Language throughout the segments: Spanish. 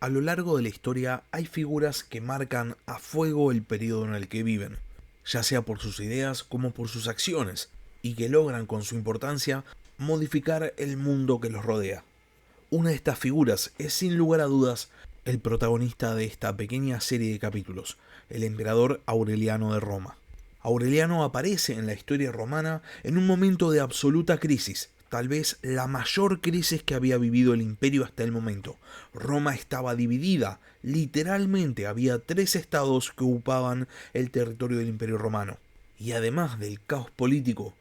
A lo largo de la historia hay figuras que marcan a fuego el periodo en el que viven, ya sea por sus ideas como por sus acciones, y que logran con su importancia modificar el mundo que los rodea. Una de estas figuras es sin lugar a dudas el protagonista de esta pequeña serie de capítulos, el emperador Aureliano de Roma. Aureliano aparece en la historia romana en un momento de absoluta crisis, tal vez la mayor crisis que había vivido el imperio hasta el momento. Roma estaba dividida, literalmente había 3 estados que ocupaban el territorio del imperio romano. Y además del caos político,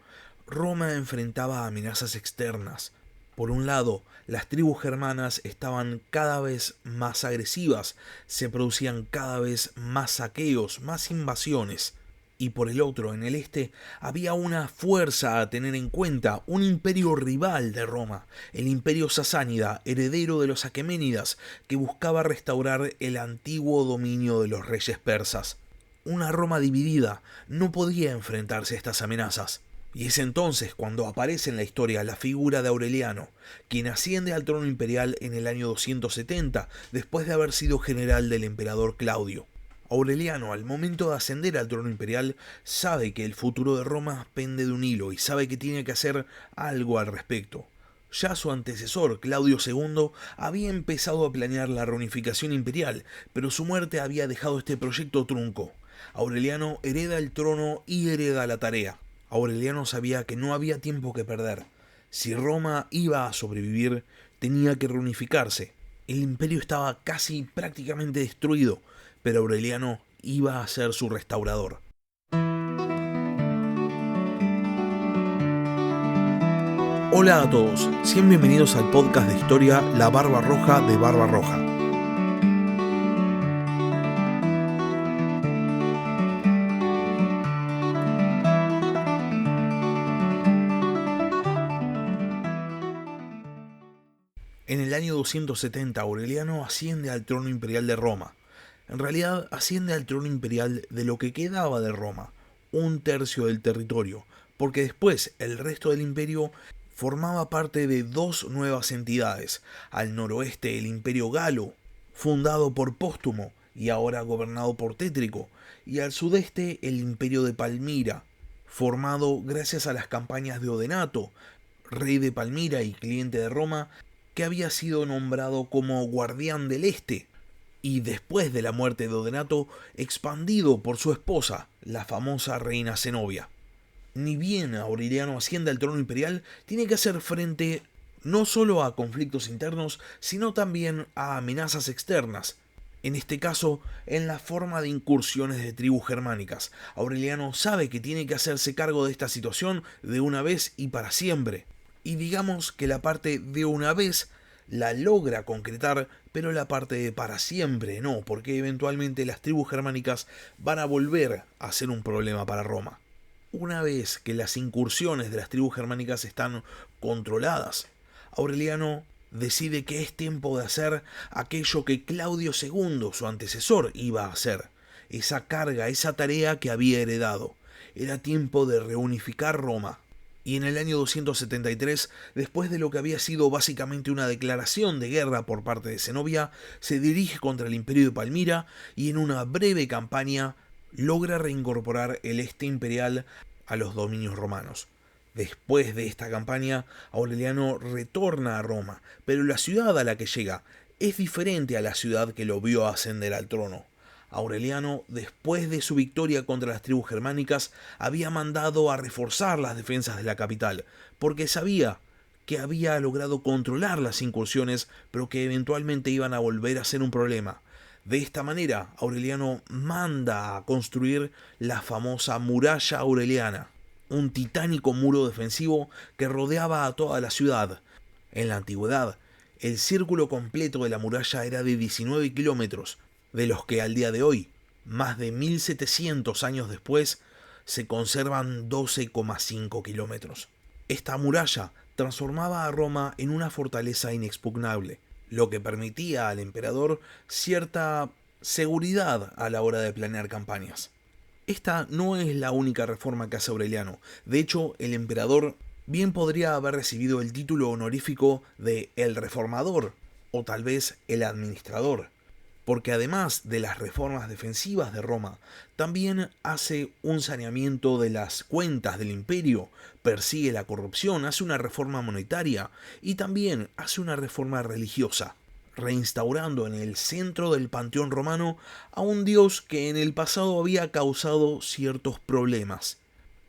Roma enfrentaba amenazas externas. Por un lado, las tribus germanas estaban cada vez más agresivas, se producían cada vez más saqueos, más invasiones. Y por el otro, en el este, había una fuerza a tener en cuenta, un imperio rival de Roma, el imperio sasánida, heredero de los aqueménidas, que buscaba restaurar el antiguo dominio de los reyes persas. Una Roma dividida no podía enfrentarse a estas amenazas. Y es entonces cuando aparece en la historia la figura de Aureliano, quien asciende al trono imperial en el año 270, después de haber sido general del emperador Claudio. Aureliano, al momento de ascender al trono imperial, sabe que el futuro de Roma pende de un hilo y sabe que tiene que hacer algo al respecto. Ya su antecesor, Claudio II, había empezado a planear la reunificación imperial, pero su muerte había dejado este proyecto trunco. Aureliano hereda el trono y hereda la tarea. Aureliano sabía que no había tiempo que perder. Si Roma iba a sobrevivir, tenía que reunificarse. El imperio estaba casi prácticamente destruido, pero Aureliano iba a ser su restaurador. Hola a todos, sean bienvenidos al podcast de historia La Barba Roja de Barba Roja. En el año 270 Aureliano asciende al trono imperial de Roma. En realidad asciende al trono imperial de lo que quedaba de Roma, 1/3 del territorio, porque después el resto del imperio formaba parte de 2 nuevas entidades. Al noroeste el imperio galo, fundado por Póstumo y ahora gobernado por Tétrico, y al sudeste el imperio de Palmira, formado gracias a las campañas de Odenato, rey de Palmira y cliente de Roma, que había sido nombrado como guardián del este, y después de la muerte de Odenato, expandido por su esposa, la famosa reina Zenobia. Ni bien Aureliano asciende al trono imperial, tiene que hacer frente no solo a conflictos internos, sino también a amenazas externas. En este caso, en la forma de incursiones de tribus germánicas. Aureliano sabe que tiene que hacerse cargo de esta situación de una vez y para siempre. Y digamos que la parte de una vez la logra concretar, pero la parte de para siempre no, porque eventualmente las tribus germánicas van a volver a ser un problema para Roma. Una vez que las incursiones de las tribus germánicas están controladas, Aureliano decide que es tiempo de hacer aquello que Claudio II, su antecesor, iba a hacer. Esa carga, esa tarea que había heredado. Era tiempo de reunificar Roma. Y en el año 273, después de lo que había sido básicamente una declaración de guerra por parte de Zenobia, se dirige contra el imperio de Palmira y en una breve campaña logra reincorporar el este imperial a los dominios romanos. Después de esta campaña, Aureliano retorna a Roma, pero la ciudad a la que llega es diferente a la ciudad que lo vio ascender al trono. Aureliano, después de su victoria contra las tribus germánicas, había mandado a reforzar las defensas de la capital, porque sabía que había logrado controlar las incursiones, pero que eventualmente iban a volver a ser un problema. De esta manera, Aureliano manda a construir la famosa muralla aureliana, un titánico muro defensivo que rodeaba a toda la ciudad. En la antigüedad, el círculo completo de la muralla era de 19 kilómetros, de los que al día de hoy, más de 1700 años después, se conservan 12,5 kilómetros. Esta muralla transformaba a Roma en una fortaleza inexpugnable, lo que permitía al emperador cierta seguridad a la hora de planear campañas. Esta no es la única reforma que hace Aureliano. De hecho, el emperador bien podría haber recibido el título honorífico de El Reformador, o tal vez el administrador, porque además de las reformas defensivas de Roma, también hace un saneamiento de las cuentas del imperio, persigue la corrupción, hace una reforma monetaria y también hace una reforma religiosa, reinstaurando en el centro del panteón romano a un dios que en el pasado había causado ciertos problemas,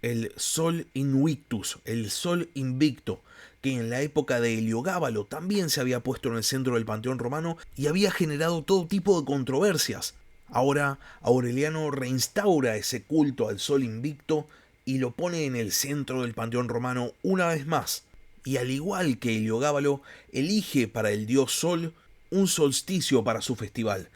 el Sol Invictus, el Sol Invicto, que en la época de Heliogábalo también se había puesto en el centro del panteón romano y había generado todo tipo de controversias. Ahora Aureliano reinstaura ese culto al Sol Invicto y lo pone en el centro del panteón romano una vez más. Y al igual que Heliogábalo, elige para el dios Sol un solsticio para su festival.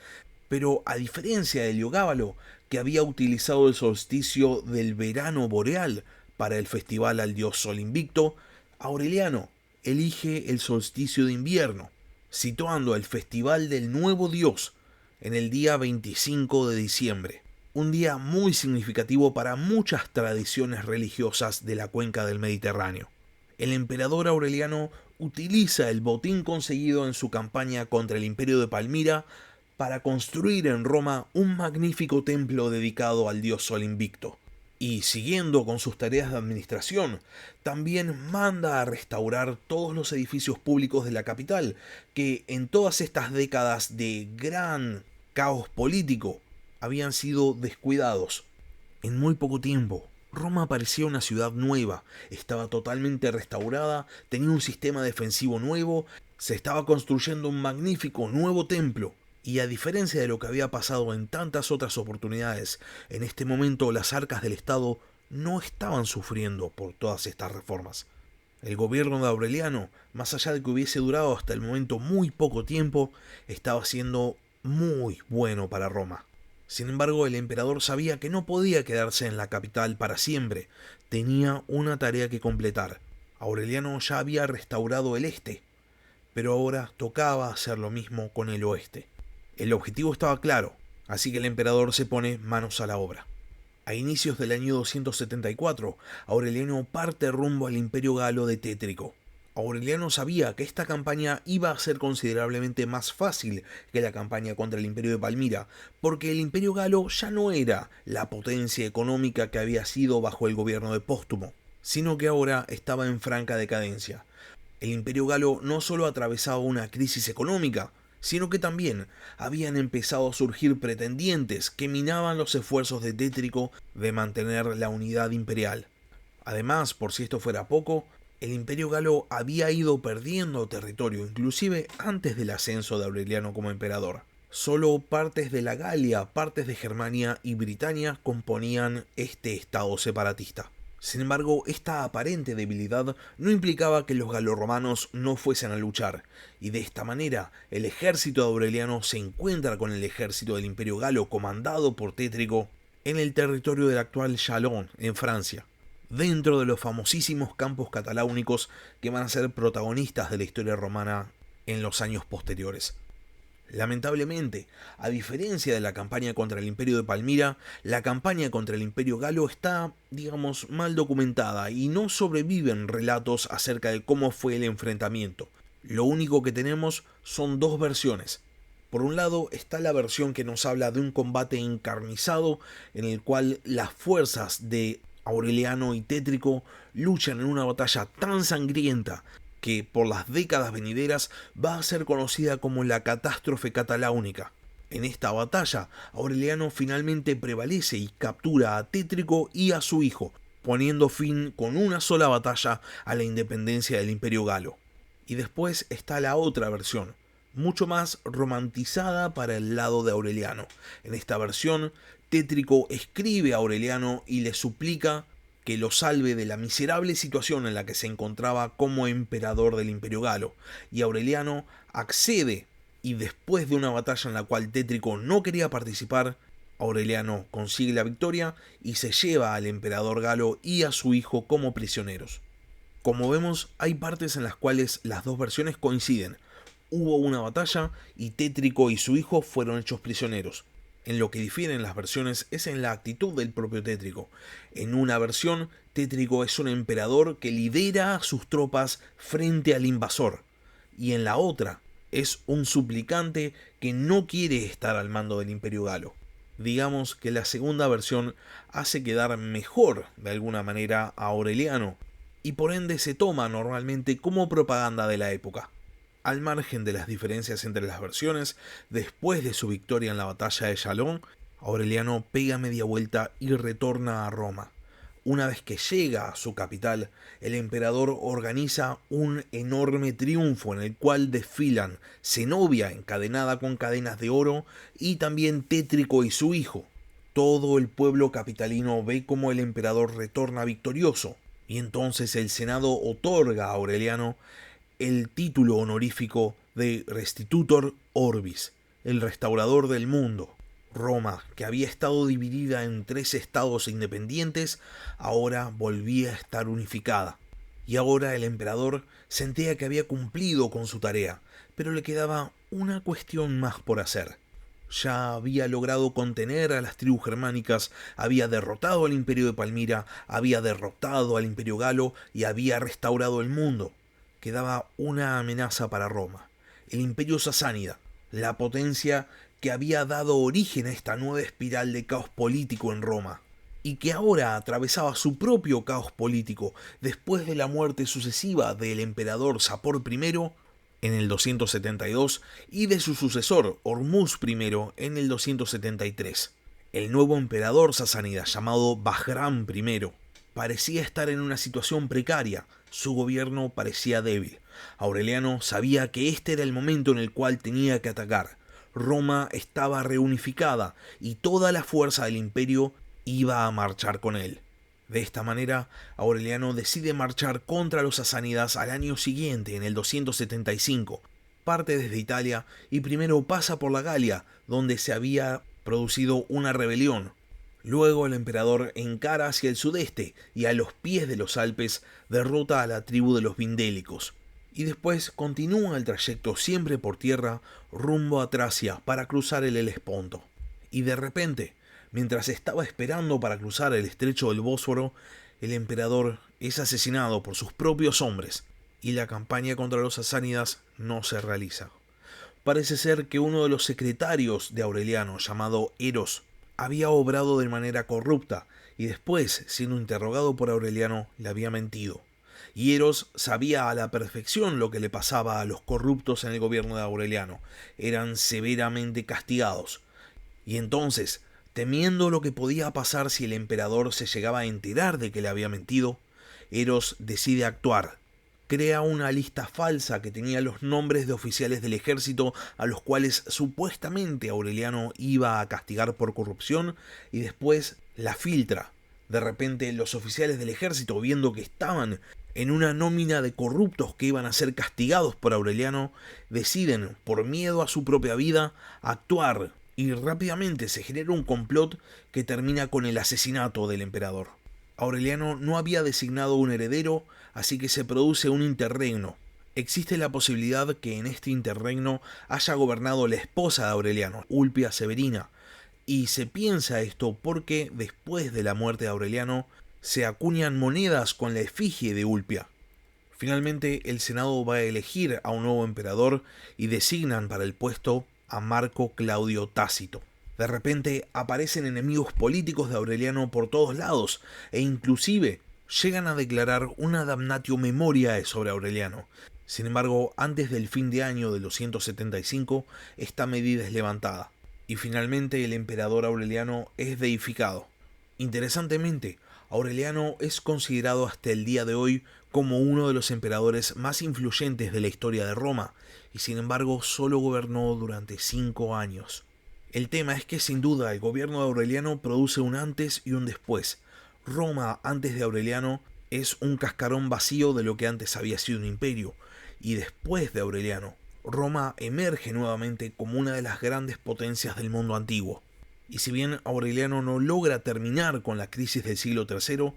Pero a diferencia de Heliogábalo, que había utilizado el solsticio del verano boreal para el festival al dios Sol Invicto, Aureliano elige el solsticio de invierno, situando el festival del nuevo dios en el día 25 de diciembre, un día muy significativo para muchas tradiciones religiosas de la cuenca del Mediterráneo. El emperador Aureliano utiliza el botín conseguido en su campaña contra el imperio de Palmira para construir en Roma un magnífico templo dedicado al dios Sol Invicto. Y siguiendo con sus tareas de administración, también manda a restaurar todos los edificios públicos de la capital, que en todas estas décadas de gran caos político habían sido descuidados. En muy poco tiempo, Roma parecía una ciudad nueva, estaba totalmente restaurada, tenía un sistema defensivo nuevo, se estaba construyendo un magnífico nuevo templo. Y a diferencia de lo que había pasado en tantas otras oportunidades, en este momento las arcas del Estado no estaban sufriendo por todas estas reformas. El gobierno de Aureliano, más allá de que hubiese durado hasta el momento muy poco tiempo, estaba siendo muy bueno para Roma. Sin embargo, el emperador sabía que no podía quedarse en la capital para siempre, tenía una tarea que completar. Aureliano ya había restaurado el este, pero ahora tocaba hacer lo mismo con el oeste. El objetivo estaba claro, así que el emperador se pone manos a la obra. A inicios del año 274, Aureliano parte rumbo al imperio galo de Tétrico. Aureliano sabía que esta campaña iba a ser considerablemente más fácil que la campaña contra el imperio de Palmira, porque el imperio galo ya no era la potencia económica que había sido bajo el gobierno de Póstumo, sino que ahora estaba en franca decadencia. El imperio galo no solo atravesaba una crisis económica, sino que también habían empezado a surgir pretendientes que minaban los esfuerzos de Tétrico de mantener la unidad imperial. Además, por si esto fuera poco, el imperio galo había ido perdiendo territorio, inclusive antes del ascenso de Aureliano como emperador. Solo partes de la Galia, partes de Germania y Britania componían este estado separatista. Sin embargo, esta aparente debilidad no implicaba que los galorromanos no fuesen a luchar, y de esta manera el ejército de Aureliano se encuentra con el ejército del Imperio Galo comandado por Tétrico en el territorio del actual Chalon, en Francia, dentro de los famosísimos campos cataláunicos que van a ser protagonistas de la historia romana en los años posteriores. Lamentablemente, a diferencia de la campaña contra el Imperio de Palmira, la campaña contra el Imperio Galo está, digamos, mal documentada y no sobreviven relatos acerca de cómo fue el enfrentamiento. Lo único que tenemos son dos versiones. Por un lado está la versión que nos habla de un combate encarnizado en el cual las fuerzas de Aureliano y Tétrico luchan en una batalla tan sangrienta que por las décadas venideras va a ser conocida como la catástrofe cataláunica. En esta batalla, Aureliano finalmente prevalece y captura a Tétrico y a su hijo, poniendo fin con una sola batalla a la independencia del Imperio Galo. Y después está la otra versión, mucho más romantizada para el lado de Aureliano. En esta versión, Tétrico escribe a Aureliano y le suplica que lo salve de la miserable situación en la que se encontraba como emperador del Imperio Galo, y Aureliano accede, y después de una batalla en la cual Tétrico no quería participar, Aureliano consigue la victoria y se lleva al emperador galo y a su hijo como prisioneros. Como vemos, hay partes en las cuales las dos versiones coinciden. Hubo una batalla y Tétrico y su hijo fueron hechos prisioneros. En lo que difieren las versiones es en la actitud del propio Tétrico. En una versión, Tétrico es un emperador que lidera a sus tropas frente al invasor. Y en la otra, Es un suplicante que no quiere estar al mando del Imperio Galo. Digamos que la segunda versión hace quedar mejor de alguna manera a Aureliano y por ende se toma normalmente como propaganda de la época. Al margen de las diferencias entre las versiones, después de su victoria en la batalla de Chalons, Aureliano pega media vuelta y retorna a Roma. Una vez que llega a su capital, el emperador organiza un enorme triunfo en el cual desfilan Zenobia encadenada con cadenas de oro y también Tétrico y su hijo. Todo el pueblo capitalino ve cómo el emperador retorna victorioso y entonces el Senado otorga a Aureliano el título honorífico de Restitutor Orbis, el restaurador del mundo. Roma, que había estado dividida en 3 estados independientes, ahora volvía a estar unificada. Y ahora el emperador sentía que había cumplido con su tarea, pero le quedaba una cuestión más por hacer. Ya había logrado contener a las tribus germánicas, había derrotado al imperio de Palmira, había derrotado al imperio galo y había restaurado el mundo. Quedaba una amenaza para Roma, el imperio sasánida, la potencia que había dado origen a esta nueva espiral de caos político en Roma, y que ahora atravesaba su propio caos político después de la muerte sucesiva del emperador Sapor I en el 272 y de su sucesor Hormuz I en el 273. El nuevo emperador sasánida llamado Bahram I parecía estar en una situación precaria, su gobierno parecía débil. Aureliano sabía que este era el momento en el cual tenía que atacar. Roma estaba reunificada y toda la fuerza del imperio iba a marchar con él. De esta manera, Aureliano decide marchar contra los sasánidas al año siguiente, en el 275. Parte desde Italia y primero pasa por la Galia, donde se había producido una rebelión. Luego el emperador encara hacia el sudeste y a los pies de los Alpes derrota a la tribu de los Vindélicos. Y después continúa el trayecto siempre por tierra rumbo a Tracia para cruzar el Helesponto. Y de repente, mientras estaba esperando para cruzar el estrecho del Bósforo, el emperador es asesinado por sus propios hombres y la campaña contra los sasánidas no se realiza. Parece ser que uno de los secretarios de Aureliano, llamado Eros, había obrado de manera corrupta y después, siendo interrogado por Aureliano, le había mentido. Y Eros sabía a la perfección lo que le pasaba a los corruptos en el gobierno de Aureliano. Eran severamente castigados. Y entonces, temiendo lo que podía pasar si el emperador se llegaba a enterar de que le había mentido, Eros decide actuar. Crea una lista falsa que tenía los nombres de oficiales del ejército a los cuales supuestamente Aureliano iba a castigar por corrupción y después la filtra. De repente los oficiales del ejército, viendo que estaban en una nómina de corruptos que iban a ser castigados por Aureliano, deciden, por miedo a su propia vida, actuar y rápidamente se genera un complot que termina con el asesinato del emperador. Aureliano no había designado un heredero, así que se produce un interregno. Existe la posibilidad que en este interregno haya gobernado la esposa de Aureliano, Ulpia Severina, y se piensa esto porque después de la muerte de Aureliano se acuñan monedas con la efigie de Ulpia. Finalmente el Senado va a elegir a un nuevo emperador y designan para el puesto a Marco Claudio Tácito. De repente aparecen enemigos políticos de Aureliano por todos lados e inclusive llegan a declarar una damnatio memoriae sobre Aureliano. Sin embargo, antes del fin de año de 275, esta medida es levantada y finalmente el emperador Aureliano es deificado. Interesantemente, Aureliano es considerado hasta el día de hoy como uno de los emperadores más influyentes de la historia de Roma y sin embargo solo gobernó durante 5 años. El tema es que sin duda el gobierno de Aureliano produce un antes y un después. Roma antes de Aureliano es un cascarón vacío de lo que antes había sido un imperio, y después de Aureliano, Roma emerge nuevamente como una de las grandes potencias del mundo antiguo. Y si bien Aureliano no logra terminar con la crisis del siglo III,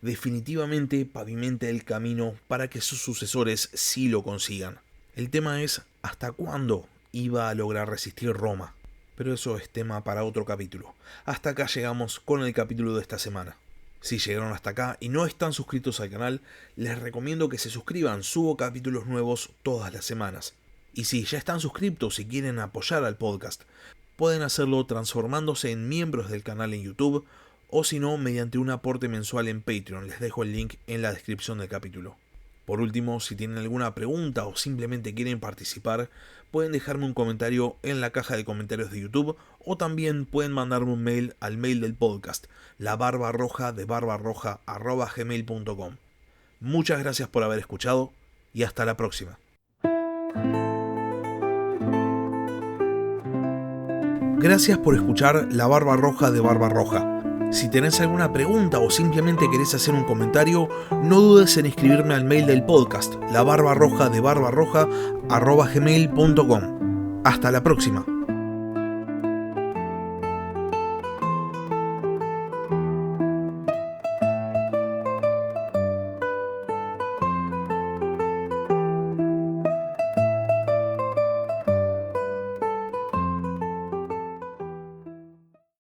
definitivamente pavimenta el camino para que sus sucesores sí lo consigan. El tema es hasta cuándo iba a lograr resistir Roma. Pero eso es tema para otro capítulo. Hasta acá llegamos con el capítulo de esta semana. Si llegaron hasta acá y no están suscritos al canal, les recomiendo que se suscriban, subo capítulos nuevos todas las semanas. Y si ya están suscriptos y quieren apoyar al podcast, pueden hacerlo transformándose en miembros del canal en YouTube o si no, mediante un aporte mensual en Patreon. Les dejo el link en la descripción del capítulo. Por último, si tienen alguna pregunta o simplemente quieren participar, pueden dejarme un comentario en la caja de comentarios de YouTube o también pueden mandarme un mail al mail del podcast, labarbarroja@gmail.com. Muchas gracias por haber escuchado y hasta la próxima. Gracias por escuchar La Barba Roja de Barbarroja. Si tenés alguna pregunta o simplemente querés hacer un comentario, no dudes en escribirme al mail del podcast, labarbarrojadebarbarroja@gmail.com. Hasta la próxima.